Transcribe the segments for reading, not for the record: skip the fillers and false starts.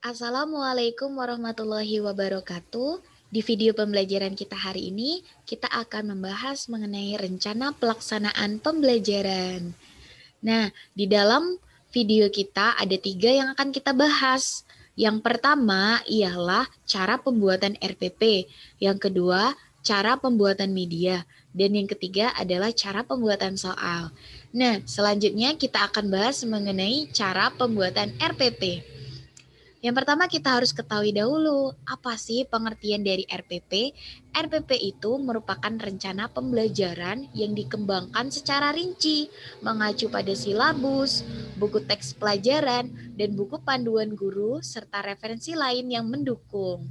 Assalamualaikum warahmatullahi wabarakatuh. Di video pembelajaran kita hari ini, kita akan membahas mengenai rencana pelaksanaan pembelajaran. Nah, di dalam video kita ada 3 yang akan kita bahas. Yang pertama ialah cara pembuatan RPP. Yang kedua, cara pembuatan media. Dan yang ketiga adalah cara pembuatan soal. Nah, selanjutnya kita akan bahas mengenai cara pembuatan RPP. Yang pertama kita harus ketahui dahulu, apa sih pengertian dari RPP? RPP itu merupakan rencana pembelajaran yang dikembangkan secara rinci, mengacu pada silabus, buku teks pelajaran, dan buku panduan guru, serta referensi lain yang mendukung.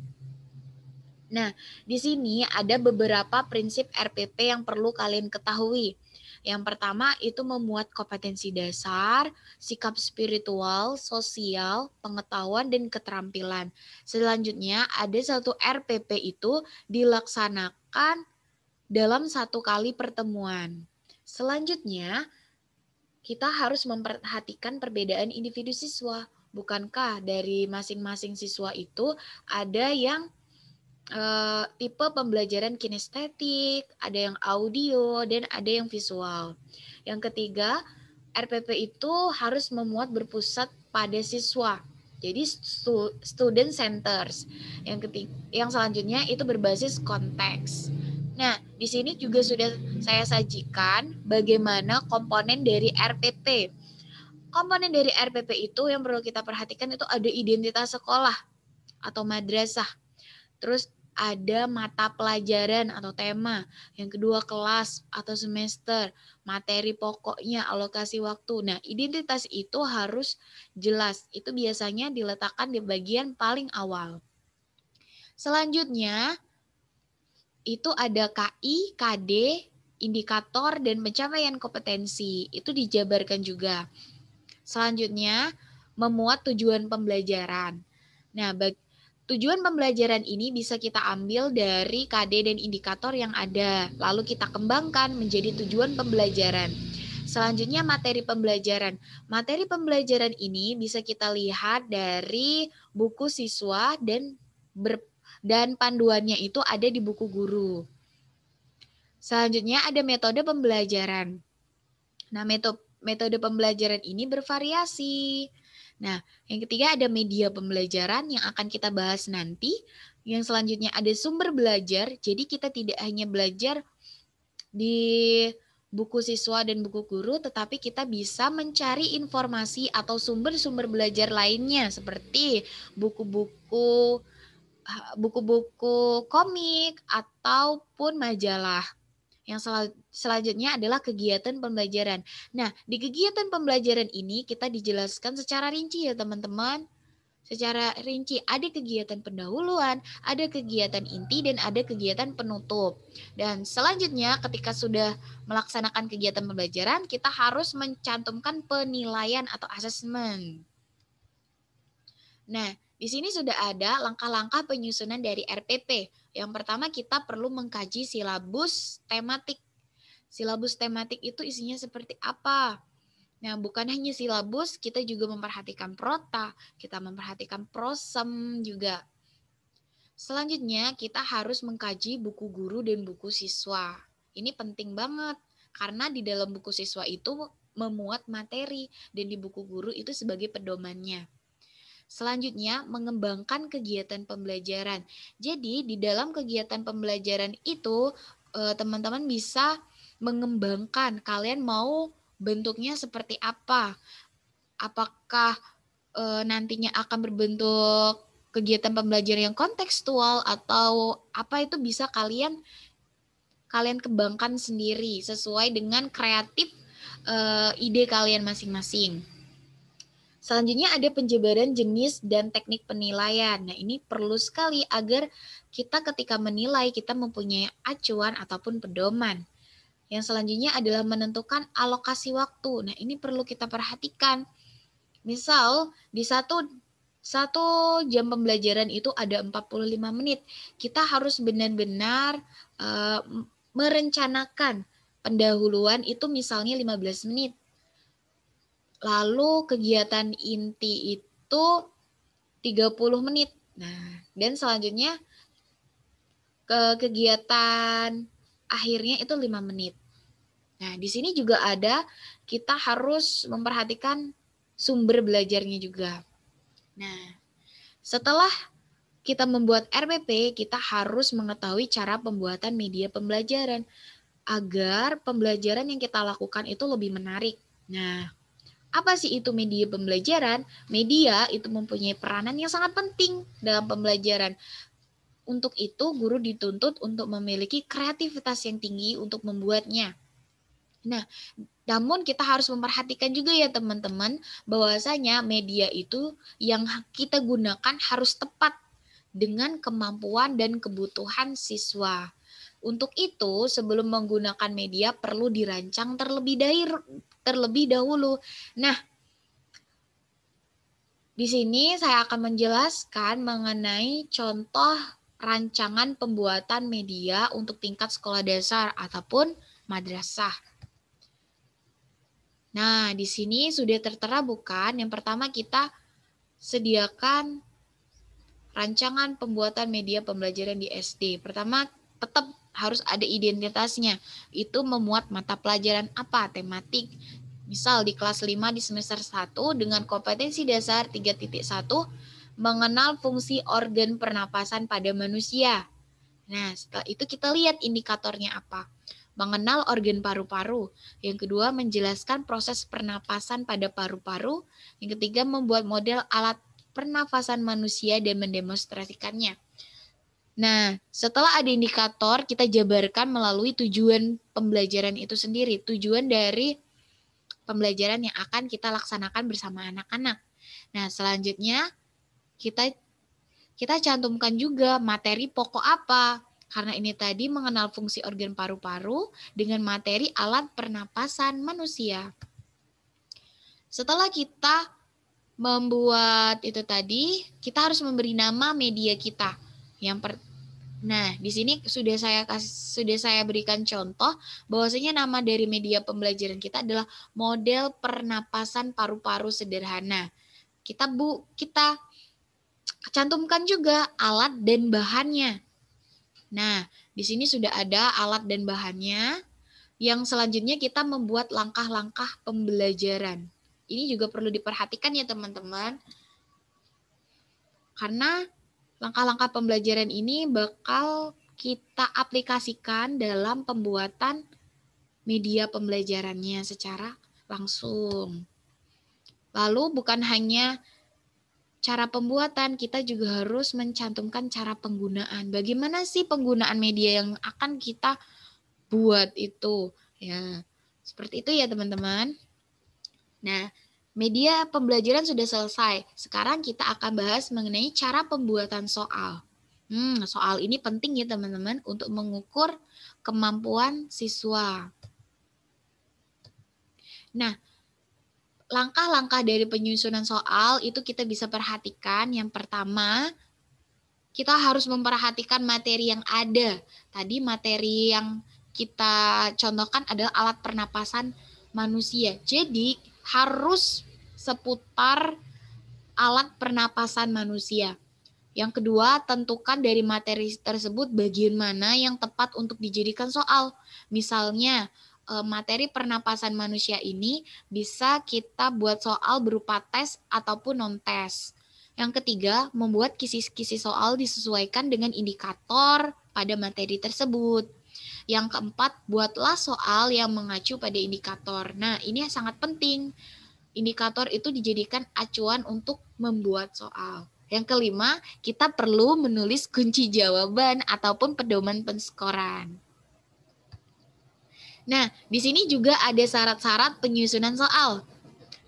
Nah, di sini ada beberapa prinsip RPP yang perlu kalian ketahui. Yang pertama itu memuat kompetensi dasar, sikap spiritual, sosial, pengetahuan, dan keterampilan. Selanjutnya ada satu RPP itu dilaksanakan dalam 1 kali pertemuan. Selanjutnya kita harus memperhatikan perbedaan individu siswa. Bukankah dari masing-masing siswa itu ada yang tipe pembelajaran kinestetik, ada yang audio, dan ada yang visual. Yang ketiga, RPP itu harus memuat berpusat pada siswa. Jadi student centers. Yang selanjutnya itu berbasis konteks. Nah, di sini juga sudah saya sajikan bagaimana komponen dari RPP. Komponen dari RPP itu yang perlu kita perhatikan itu ada identitas sekolah atau madrasah. Terus ada mata pelajaran atau tema. Yang kedua kelas atau semester, materi pokoknya, alokasi waktu. Nah, identitas itu harus jelas. Itu biasanya diletakkan di bagian paling awal. Selanjutnya, itu ada KI, KD, indikator, dan pencapaian kompetensi. Itu dijabarkan juga. Selanjutnya, memuat tujuan pembelajaran. Nah, tujuan pembelajaran ini bisa kita ambil dari KD dan indikator yang ada, lalu kita kembangkan menjadi tujuan pembelajaran. Selanjutnya materi pembelajaran. Materi pembelajaran ini bisa kita lihat dari buku siswa dan panduannya itu ada di buku guru. Selanjutnya ada metode pembelajaran. Nah, metode pembelajaran ini bervariasi. Nah, yang ketiga ada media pembelajaran yang akan kita bahas nanti. Yang selanjutnya ada sumber belajar. Jadi kita tidak hanya belajar di buku siswa dan buku guru, tetapi kita bisa mencari informasi atau sumber-sumber belajar lainnya seperti buku-buku komik ataupun majalah. Yang selanjutnya adalah kegiatan pembelajaran. Nah, di kegiatan pembelajaran ini kita dijelaskan secara rinci ya teman-teman. Secara rinci ada kegiatan pendahuluan, ada kegiatan inti, dan ada kegiatan penutup. Dan selanjutnya ketika sudah melaksanakan kegiatan pembelajaran, kita harus mencantumkan penilaian atau asesmen. Nah, di sini sudah ada langkah-langkah penyusunan dari RPP. Yang pertama kita perlu mengkaji silabus tematik. Silabus tematik itu isinya seperti apa? Nah, bukan hanya silabus, kita juga memperhatikan prota, kita memperhatikan prosem juga. Selanjutnya, kita harus mengkaji buku guru dan buku siswa. Ini penting banget, karena di dalam buku siswa itu memuat materi, dan di buku guru itu sebagai pedomannya. Selanjutnya, mengembangkan kegiatan pembelajaran. Jadi, di dalam kegiatan pembelajaran itu, teman-teman bisa mengembangkan. Kalian mau bentuknya seperti apa? Apakah nantinya akan berbentuk kegiatan pembelajaran yang kontekstual atau apa itu bisa kalian kembangkan sendiri sesuai dengan kreatif ide kalian masing-masing. Selanjutnya ada penjabaran jenis dan teknik penilaian. Nah, ini perlu sekali agar kita ketika menilai kita mempunyai acuan ataupun pedoman. Yang selanjutnya adalah menentukan alokasi waktu. Nah, ini perlu kita perhatikan. Misal di satu jam pembelajaran itu ada 45 menit. Kita harus benar-benar merencanakan pendahuluan itu misalnya 15 menit. Lalu kegiatan inti itu 30 menit. Nah, dan selanjutnya kegiatan akhirnya itu 5 menit. Nah, di sini juga ada kita harus memperhatikan sumber belajarnya juga. Nah, setelah kita membuat RPP, kita harus mengetahui cara pembuatan media pembelajaran agar pembelajaran yang kita lakukan itu lebih menarik. Nah, apa sih itu media pembelajaran? Media itu mempunyai peranan yang sangat penting dalam pembelajaran. Untuk itu, guru dituntut untuk memiliki kreativitas yang tinggi untuk membuatnya. Nah, namun kita harus memperhatikan juga ya teman-teman, bahwasanya media itu yang kita gunakan harus tepat dengan kemampuan dan kebutuhan siswa. Untuk itu, sebelum menggunakan media perlu dirancang terlebih dahulu. Nah, di sini saya akan menjelaskan mengenai contoh rancangan pembuatan media untuk tingkat sekolah dasar ataupun madrasah. Nah, di sini sudah tertera bukan? Yang pertama kita sediakan rancangan pembuatan media pembelajaran di SD. Pertama, tetap harus ada identitasnya. Itu memuat mata pelajaran apa? Tematik. Misal di kelas 5 di semester 1 dengan kompetensi dasar 3.1 mengenal fungsi organ pernapasan pada manusia. Nah, setelah itu kita lihat indikatornya apa. Mengenal organ paru-paru. Yang kedua, menjelaskan proses pernapasan pada paru-paru. Yang ketiga, membuat model alat pernafasan manusia dan mendemonstrasikannya. Nah, setelah ada indikator, kita jabarkan melalui tujuan pembelajaran itu sendiri. Tujuan dari pembelajaran yang akan kita laksanakan bersama anak-anak. Nah, selanjutnya kita cantumkan juga materi pokok apa. Karena ini tadi mengenal fungsi organ paru-paru dengan materi alat pernapasan manusia. Setelah kita membuat itu tadi, kita harus memberi nama media kita. Nah, di sini sudah saya berikan contoh bahwasanya nama dari media pembelajaran kita adalah model pernapasan paru-paru sederhana. Kita cantumkan juga alat dan bahannya. Nah, di sini sudah ada alat dan bahannya. Yang selanjutnya kita membuat langkah-langkah pembelajaran. Ini juga perlu diperhatikan ya teman-teman. Karena langkah-langkah pembelajaran ini bakal kita aplikasikan dalam pembuatan media pembelajarannya secara langsung. Lalu bukan hanya cara pembuatan, kita juga harus mencantumkan cara penggunaan. Bagaimana sih penggunaan media yang akan kita buat itu? Ya, seperti itu ya teman-teman. Nah, media pembelajaran sudah selesai. Sekarang kita akan bahas mengenai cara pembuatan soal. Soal ini penting ya teman-teman untuk mengukur kemampuan siswa. Nah, langkah-langkah dari penyusunan soal itu kita bisa perhatikan. Yang pertama, kita harus memperhatikan materi yang ada. Tadi materi yang kita contohkan adalah alat pernapasan manusia. Jadi harus seputar alat pernapasan manusia. Yang kedua, tentukan dari materi tersebut bagian mana yang tepat untuk dijadikan soal. Misalnya, materi pernapasan manusia ini bisa kita buat soal berupa tes ataupun non-tes. Yang ketiga, membuat kisi-kisi soal disesuaikan dengan indikator pada materi tersebut. Yang keempat, buatlah soal yang mengacu pada indikator. Nah, ini sangat penting. Indikator itu dijadikan acuan untuk membuat soal. Yang kelima, kita perlu menulis kunci jawaban ataupun pedoman penskoran. Nah, di sini juga ada syarat-syarat penyusunan soal.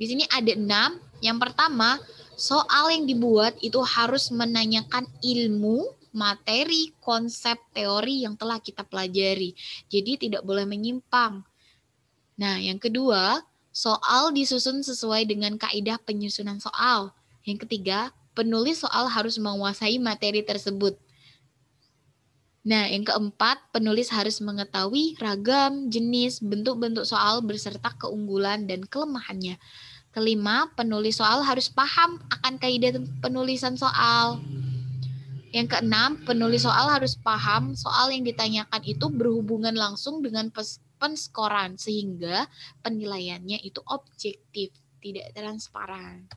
Di sini ada 6. Yang pertama, soal yang dibuat itu harus menanyakan ilmu, materi, konsep, teori yang telah kita pelajari. Jadi tidak boleh menyimpang. Nah, yang kedua, soal disusun sesuai dengan kaidah penyusunan soal. Yang ketiga, penulis soal harus menguasai materi tersebut. Nah, yang keempat, penulis harus mengetahui ragam, jenis, bentuk-bentuk soal beserta keunggulan dan kelemahannya. Kelima, penulis soal harus paham akan kaidah penulisan soal. Yang keenam, penulis soal harus paham soal yang ditanyakan itu berhubungan langsung dengan penskoran sehingga penilaiannya itu objektif, tidak transparan.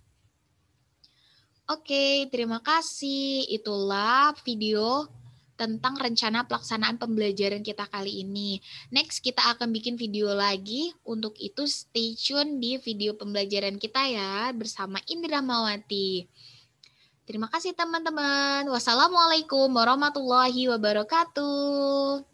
Oke, terima kasih. Itulah video tentang rencana pelaksanaan pembelajaran kita kali ini. Next, kita akan bikin video lagi. Untuk itu, stay tune di video pembelajaran kita ya, bersama Indra Mawati. Terima kasih teman-teman. Wassalamualaikum warahmatullahi wabarakatuh.